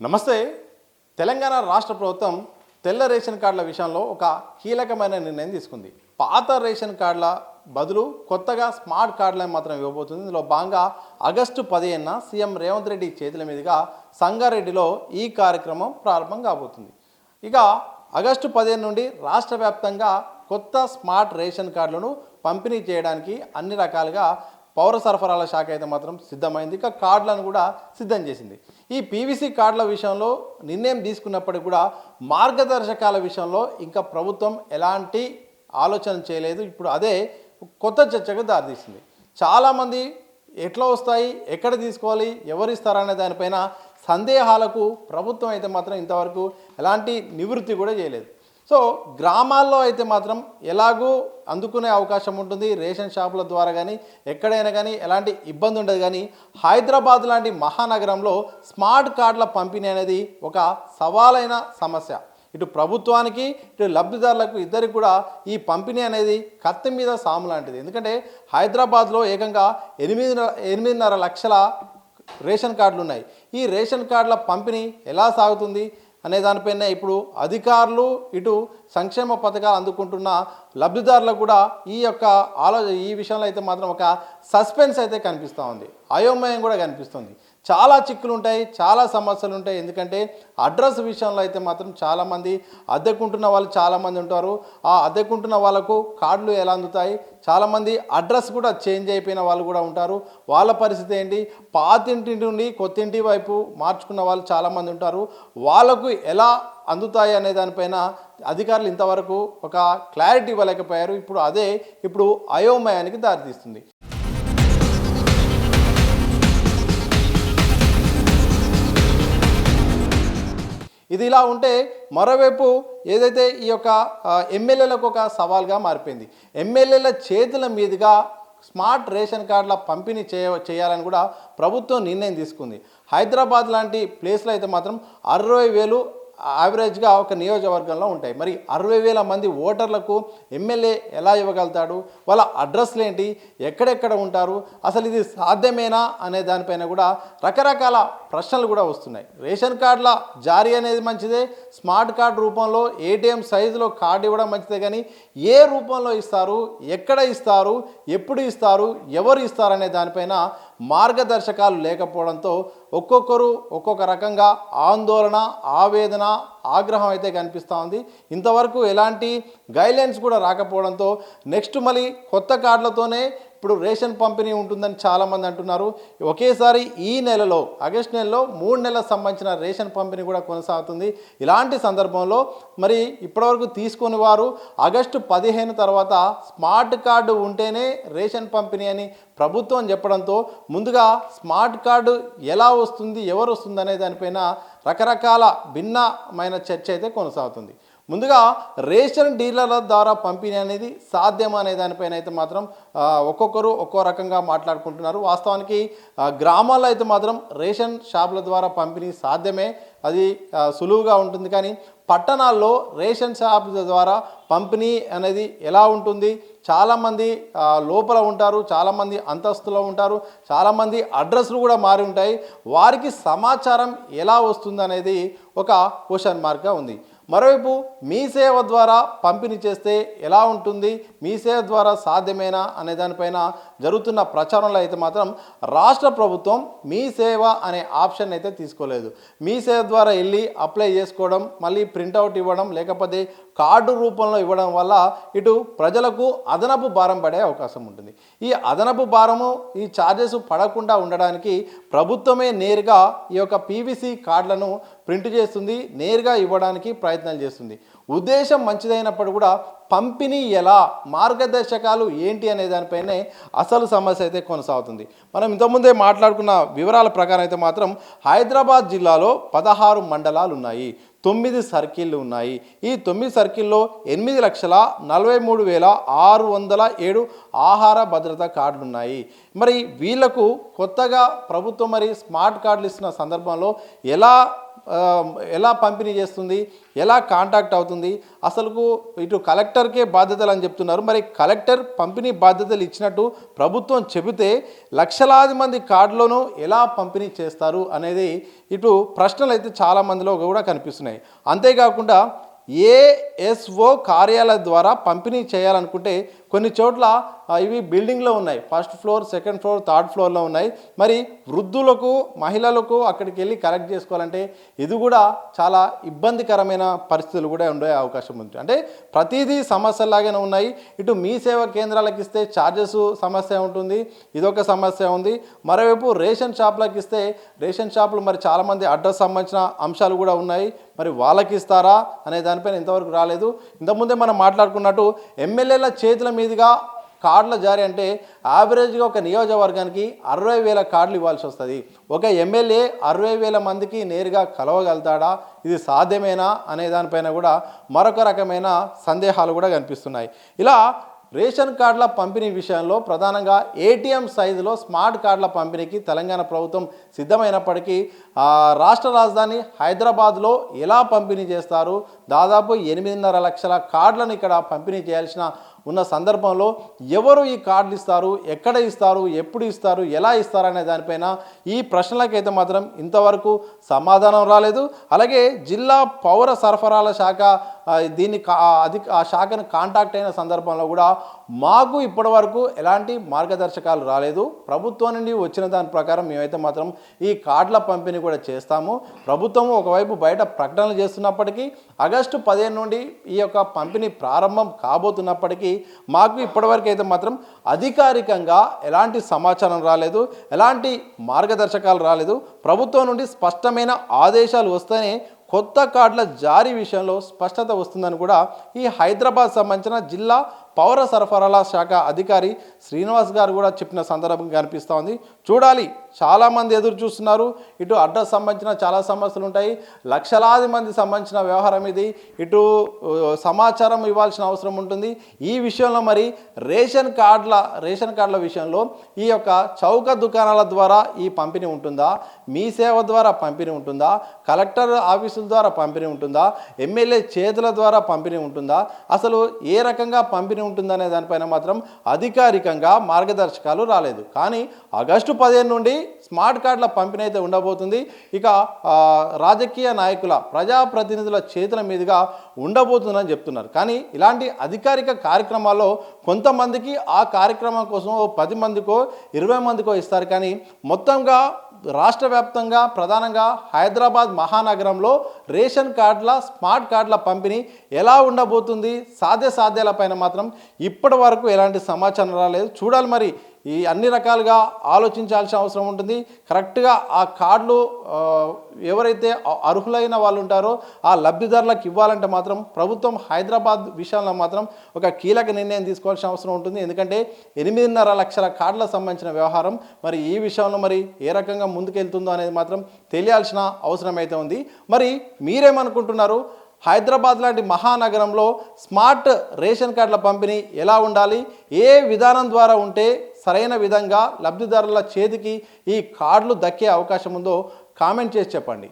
నమస్తే. తెలంగాణ రాష్ట్ర ప్రభుత్వం తెల్ల రేషన్ కార్డుల విషయంలో ఒక కీలకమైన నిర్ణయం తీసుకుంది. పాత రేషన్ కార్డుల బదులు కొత్తగా స్మార్ట్ కార్డులను మాత్రం ఇవ్వబోతుంది. ఇందులో భాగంగా ఆగస్టు 15న సీఎం రేవంత్ రెడ్డి చేతుల మీదుగా సంగారెడ్డిలో ఈ కార్యక్రమం ప్రారంభం కాబోతుంది. ఇక ఆగస్టు 15 నుండి రాష్ట్ర వ్యాప్తంగా కొత్త స్మార్ట్ రేషన్ కార్డులను పంపిణీ చేయడానికి అన్ని రకాలుగా పౌర సరఫరాల శాఖ అయితే మాత్రం సిద్ధమైంది. ఇక కార్డులను కూడా సిద్ధం చేసింది. ఈ పీవీసీ కార్డుల విషయంలో నిర్ణయం తీసుకున్నప్పటికీ కూడా మార్గదర్శకాల విషయంలో ఇంకా ప్రభుత్వం ఎలాంటి ఆలోచన చేయలేదు. ఇప్పుడు అదే కొత్త చర్చకు దారితీసింది. చాలామంది ఎట్లా వస్తాయి, ఎక్కడ తీసుకోవాలి, ఎవరు ఇస్తారనే దానిపైన సందేహాలకు ప్రభుత్వం అయితే మాత్రం ఇంతవరకు ఎలాంటి నివృత్తి కూడా చేయలేదు. సో గ్రామాల్లో అయితే మాత్రం ఎలాగూ అందుకునే అవకాశం ఉంటుంది. రేషన్ షాపుల ద్వారా కానీ ఎక్కడైనా కానీ ఎలాంటి ఇబ్బంది ఉండదు. కానీ హైదరాబాద్ లాంటి మహానగరంలో స్మార్ట్ కార్డుల పంపిణీ అనేది ఒక సవాలైన సమస్య. ఇటు ప్రభుత్వానికి ఇటు లబ్ధిదారులకు ఇద్దరికి కూడా ఈ పంపిణీ అనేది కత్తి మీద సాము లాంటిది. ఎందుకంటే హైదరాబాద్లో ఏకంగా 8.5 లక్షల రేషన్ కార్డులు ఉన్నాయి. ఈ రేషన్ కార్డుల పంపిణీ ఎలా సాగుతుంది అనే దానిపైన ఇప్పుడు అధికారులు ఇటు సంక్షేమ పథకాలు అందుకుంటున్న లబ్ధిదారులకు కూడా ఈ విషయంలో అయితే మాత్రం ఒక సస్పెన్స్ అయితే కనిపిస్తూ ఉంది. అయోమయం కూడా కనిపిస్తుంది. చాలా చిక్కులు ఉంటాయి, చాలా సమస్యలు ఉంటాయి. ఎందుకంటే అడ్రస్ విషయంలో అయితే మాత్రం చాలామంది అద్దెకుంటున్న వాళ్ళు చాలామంది ఉంటారు. ఆ అద్దెకుంటున్న వాళ్ళకు కార్డులు ఎలా అందుతాయి? చాలామంది అడ్రస్ కూడా చేంజ్ అయిపోయిన వాళ్ళు కూడా ఉంటారు. వాళ్ళ పరిస్థితి ఏంటి? పాతింటి నుండి కొత్తింటి వైపు మార్చుకున్న వాళ్ళు చాలామంది ఉంటారు. వాళ్ళకు ఎలా అందుతాయి అనే దానిపైన అధికారులు ఇంతవరకు ఒక క్లారిటీ ఇవ్వలేకపోయారు. ఇప్పుడు అయోమయానికి దారితీస్తుంది. ఇది ఇలా ఉంటే మరోవైపు ఏదైతే ఈ యొక్క ఎమ్మెల్యేలకు ఒక సవాల్గా మారిపోయింది. ఎమ్మెల్యేల చేతుల మీదుగా స్మార్ట్ రేషన్ కార్డుల పంపిణీ చేయాలని కూడా ప్రభుత్వం నిర్ణయం తీసుకుంది. హైదరాబాద్ లాంటి ప్లేస్లో అయితే మాత్రం 60,000 యావరేజ్గా ఒక నియోజకవర్గంలో ఉంటాయి. మరి 60,000 మంది ఓటర్లకు ఎమ్మెల్యే ఎలా ఇవ్వగలుగుతాడు? వాళ్ళ అడ్రస్లు ఏంటి? ఎక్కడెక్కడ ఉంటారు? అసలు ఇది సాధ్యమేనా అనే దానిపైన కూడా రకరకాల ప్రశ్నలు కూడా వస్తున్నాయి. రేషన్ కార్డుల జారీ అనేది మంచిదే, స్మార్ట్ కార్డు రూపంలో ఏటీఎం సైజులో కార్డు ఇవ్వడం మంచిదే. కానీ ఏ రూపంలో ఇస్తారు, ఎక్కడ ఇస్తారు, ఎప్పుడు ఇస్తారు, ఎవరు ఇస్తారనే దానిపైన మార్గదర్శకాలు లేకపోవడంతో ఒక్కొక్కరు ఒక్కొక్క రకంగా ఆందోళన, ఆవేదన, ఆగ్రహం అయితే కనిపిస్తూ ఉంది. ఇంతవరకు ఎలాంటి గైడ్లైన్స్ కూడా రాకపోవడంతో నెక్స్ట్ మళ్ళీ కొత్త కార్డులతోనే ఇప్పుడు రేషన్ పంపిణీ ఉంటుందని చాలామంది అంటున్నారు. ఒకేసారి ఈ నెలలో ఆగస్టు నెలలో 3 నెలలకు సంబంధించిన రేషన్ పంపిణీ కూడా కొనసాగుతుంది. ఇలాంటి సందర్భంలో మరి ఇప్పటివరకు తీసుకుని వారు ఆగస్టు 15 తర్వాత స్మార్ట్ కార్డు ఉంటేనే రేషన్ పంపిణీ అని ప్రభుత్వం చెప్పడంతో ముందుగా స్మార్ట్ కార్డు ఎలా వస్తుంది, ఎవరు వస్తుంది అనే దానిపైన రకరకాల భిన్నమైన చర్చ అయితే కొనసాగుతుంది. ముందుగా రేషన్ డీలర్ల ద్వారా పంపిణీ అనేది సాధ్యం అనే దానిపైన అయితే మాత్రం ఒక్కొక్కరు ఒక్కో రకంగా మాట్లాడుకుంటున్నారు. వాస్తవానికి గ్రామాల్లో అయితే మాత్రం రేషన్ షాపుల ద్వారా పంపిణీ సాధ్యమే, అది సులువుగా ఉంటుంది. కానీ పట్టణాల్లో రేషన్ షాపుల ద్వారా పంపిణీ అనేది ఎలా ఉంటుంది? చాలామంది లోపల ఉంటారు, చాలామంది అంతస్తులో ఉంటారు, చాలామంది అడ్రస్లు కూడా మారి ఉంటాయి. వారికి సమాచారం ఎలా వస్తుంది అనేది ఒక క్వశ్చన్ మార్క్గా ఉంది. మరోవైపు మీ సేవ ద్వారా పంపిణీ చేస్తే ఎలా ఉంటుంది, మీ సేవ ద్వారా సాధ్యమేనా అనే దానిపైన జరుగుతున్న ప్రచారంలో అయితే మాత్రం రాష్ట్ర ప్రభుత్వం మీ సేవ అనే ఆప్షన్ అయితే తీసుకోలేదు. మీ సేవ ద్వారా వెళ్ళి అప్లై చేసుకోవడం, మళ్ళీ ప్రింటౌట్ ఇవ్వడం, లేకపోతే కార్డు రూపంలో ఇవ్వడం వల్ల ఇటు ప్రజలకు అదనపు భారం పడే అవకాశం ఉంటుంది. ఈ అదనపు భారము, ఈ ఛార్జెస్ పడకుండా ఉండడానికి ప్రభుత్వమే నేరుగా ఈ యొక్క పీవీసీ కార్డులను ప్రింట్ చేస్తుంది, నేరుగా ఇవ్వడానికి ప్రయత్నాలు చేస్తుంది. ఉద్దేశం మంచిదైనప్పుడు కూడా పంపిణీ ఎలా, మార్గదర్శకాలు ఏంటి అనే దానిపైనే అసలు సమస్య అయితే కొనసాగుతుంది. మనం ఇంతకుముందే మాట్లాడుకున్న వివరాల ప్రకారం అయితే మాత్రం హైదరాబాద్ జిల్లాలో 16 మండలాలు ఉన్నాయి, 9 సర్కిళ్ళు ఉన్నాయి. ఈ 9 సర్కిల్లో 8,43,607 ఆహార భద్రతా కార్డులు ఉన్నాయి. మరి వీళ్లకు కొత్తగా ప్రభుత్వం మరి స్మార్ట్ కార్డులు ఇస్తున్న సందర్భంలో ఎలా ఆ, ఎలా పంపిణీ చేస్తుంది, ఎలా కాంటాక్ట్ అవుతుంది, అసలుకు ఇటు కలెక్టర్కే బాధ్యతలు అని చెప్తున్నారు. మరి కలెక్టర్ పంపిణీ బాధ్యతలు ఇచ్చినట్టు ప్రభుత్వం చెబితే లక్షలాది మంది కార్డులను ఎలా పంపిణీ చేస్తారు అనేది ఇటు ప్రశ్నలు అయితే చాలామందిలో కూడా కనిపిస్తున్నాయి. అంతేకాకుండా ఏఎస్ఓ కార్యాలయం ద్వారా పంపిణీ చేయాలనుకుంటే కొన్ని చోట్ల ఇవి బిల్డింగ్లో ఉన్నాయి, first floor, second floor, third ఫ్లోర్లో ఉన్నాయి. మరి వృద్ధులకు, మహిళలకు అక్కడికి వెళ్ళి కలెక్ట్ చేసుకోవాలంటే ఇది కూడా చాలా ఇబ్బందికరమైన పరిస్థితులు కూడా ఉండే అవకాశం ఉంది. అంటే ప్రతిదీ సమస్యలాగానే ఉన్నాయి. ఇటు మీ సేవా కేంద్రాలకు ఇస్తే ఛార్జెస్ సమస్య ఉంటుంది, ఇదొక సమస్య ఉంది. మరోవైపు రేషన్ షాపులకు ఇస్తే రేషన్ షాపులు మరి చాలామంది అడ్రస్ సంబంధించిన అంశాలు కూడా ఉన్నాయి. మరి వాళ్ళకి ఇస్తారా అనే దానిపైన ఇంతవరకు రాలేదు. ఇంతకుముందే మనం మాట్లాడుకున్నట్టు ఎమ్మెల్యేల చేతుల మీదుగా కార్డుల జారీ అంటే యావరేజ్గా ఒక నియోజకవర్గానికి 60,000 కార్డులు ఇవ్వాల్సి వస్తుంది. ఒక ఎమ్మెల్యే 60,000 మందికి నేరుగా కలవగలుగుతాడా, ఇది సాధ్యమేనా అనే దానిపైన కూడా మరొక రకమైన సందేహాలు కూడా కనిపిస్తున్నాయి. ఇలా రేషన్ కార్డుల పంపిణీ విషయంలో ప్రధానంగా ఏటీఎం సైజులో స్మార్ట్ కార్డుల పంపిణీకి తెలంగాణ ప్రభుత్వం సిద్ధమైనప్పటికీ రాష్ట్ర రాజధాని హైదరాబాద్లో ఎలా పంపిణీ చేస్తారు, దాదాపు 8.5 లక్షల కార్డులను ఇక్కడ పంపిణీ చేయాల్సిన ఉన్న సందర్భంలో ఎవరు ఈ కార్డులు ఇస్తారు, ఎక్కడ ఇస్తారు, ఎప్పుడు ఇస్తారు, ఎలా ఇస్తారు అనే దానిపైన ఈ ప్రశ్నలకైతే మాత్రం ఇంతవరకు సమాధానం రాలేదు. అలాగే జిల్లా పౌర సరఫరాల శాఖ దీన్ని ఆ శాఖను కాంటాక్ట్ అయిన సందర్భంలో కూడా మాకు ఇప్పటివరకు ఎలాంటి మార్గదర్శకాలు రాలేదు. ప్రభుత్వం నుండి వచ్చిన దాని ప్రకారం మేమైతే మాత్రం ఈ కార్డుల పంపిణీ కూడా చేస్తాము. ప్రభుత్వం ఒకవైపు బయట ప్రకటనలు చేస్తున్నప్పటికీ ఆగస్టు 15 నుండి ఈ యొక్క పంపిణీ ప్రారంభం కాబోతున్నప్పటికీ మాకు ఇప్పటివరకు అయితే మాత్రం అధికారికంగా ఎలాంటి సమాచారం రాలేదు, ఎలాంటి మార్గదర్శకాలు రాలేదు. ప్రభుత్వం నుండి స్పష్టమైన ఆదేశాలు వస్తేనే కొత్త కార్డుల జారీ విషయంలో స్పష్టత వస్తుందని కూడా ఈ హైదరాబాద్ సంబంధించిన జిల్లా పౌర సరఫరాల శాఖ అధికారి శ్రీనివాస్ గారు కూడా చెప్పిన సందర్భం కనిపిస్తూ ఉంది. చూడాలి, చాలామంది ఎదురు చూస్తున్నారు. ఇటు అడ్రస్ సంబంధించిన చాలా సమస్యలు ఉంటాయి, లక్షలాది మంది సంబంధించిన వ్యవహారం ఇది. ఇటు సమాచారం ఇవ్వాల్సిన అవసరం ఉంటుంది. ఈ విషయంలో మరి రేషన్ కార్డుల విషయంలో ఈ యొక్క చౌక దుకాణాల ద్వారా ఈ పంపిణీ ఉంటుందా, మీ సేవ ద్వారా పంపిణీ ఉంటుందా, కలెక్టర్ ఆఫీసుల ద్వారా పంపిణీ ఉంటుందా, ఎమ్మెల్యే చేతుల ద్వారా పంపిణీ ఉంటుందా, అసలు ఏ రకంగా పంపిణీ ఉంటుందనే దానిపైన మాత్రం అధికారికంగా మార్గదర్శకాలు రాలేదు. కానీ ఆగస్టు 15 నుండి స్మార్ట్ కార్డుల పంపిణీ అయితే ఉండబోతుంది. ఇక రాజకీయ నాయకుల, ప్రజాప్రతినిధుల చేతుల మీదుగా ఉండబోతుందని చెప్తున్నారు. కానీ ఇలాంటి అధికారిక కార్యక్రమాల్లో కొంతమందికి ఆ కార్యక్రమం కోసం 10 మందికో 20 మందికో ఇస్తారు. కానీ మొత్తంగా రాష్ట్ర వ్యాప్తంగా ప్రధానంగా హైదరాబాద్ మహానగరంలో రేషన్ కార్డుల, స్మార్ట్ కార్డుల పంపిణీ ఎలా ఉండబోతుంది, సాధ్యాలపైన మాత్రం ఇప్పటి వరకు ఎలాంటి సమాచారం రాలేదు. చూడాలి, మరి ఈ అన్ని రకాలుగా ఆలోచించాల్సిన అవసరం ఉంటుంది. కరెక్ట్గా ఆ కార్డులు ఎవరైతే అర్హులైన వాళ్ళు ఉంటారో ఆ లబ్ధిదారులకు ఇవ్వాలంటే మాత్రం ప్రభుత్వం హైదరాబాద్ విషయంలో మాత్రం ఒక కీలక నిర్ణయం తీసుకోవాల్సిన అవసరం ఉంటుంది. ఎందుకంటే 8.5 లక్షల కార్డులకు సంబంధించిన వ్యవహారం మరి ఈ విషయంలో మరి ఏ రకంగా ముందుకెళ్తుందో అనేది మాత్రం తెలియాల్సిన అవసరం అయితే ఉంది. మరి మీరేమనుకుంటున్నారు? హైదరాబాద్ లాంటి మహానగరంలో స్మార్ట్ రేషన్ కార్డుల పంపిణీ ఎలా ఉండాలి, ఏ విధానం ద్వారా ఉంటే సరైన విధంగా లబ్ధిదారుల చేతికి ఈ కార్డులు దక్కే అవకాశం ఉందో కామెంట్ చేసి చెప్పండి.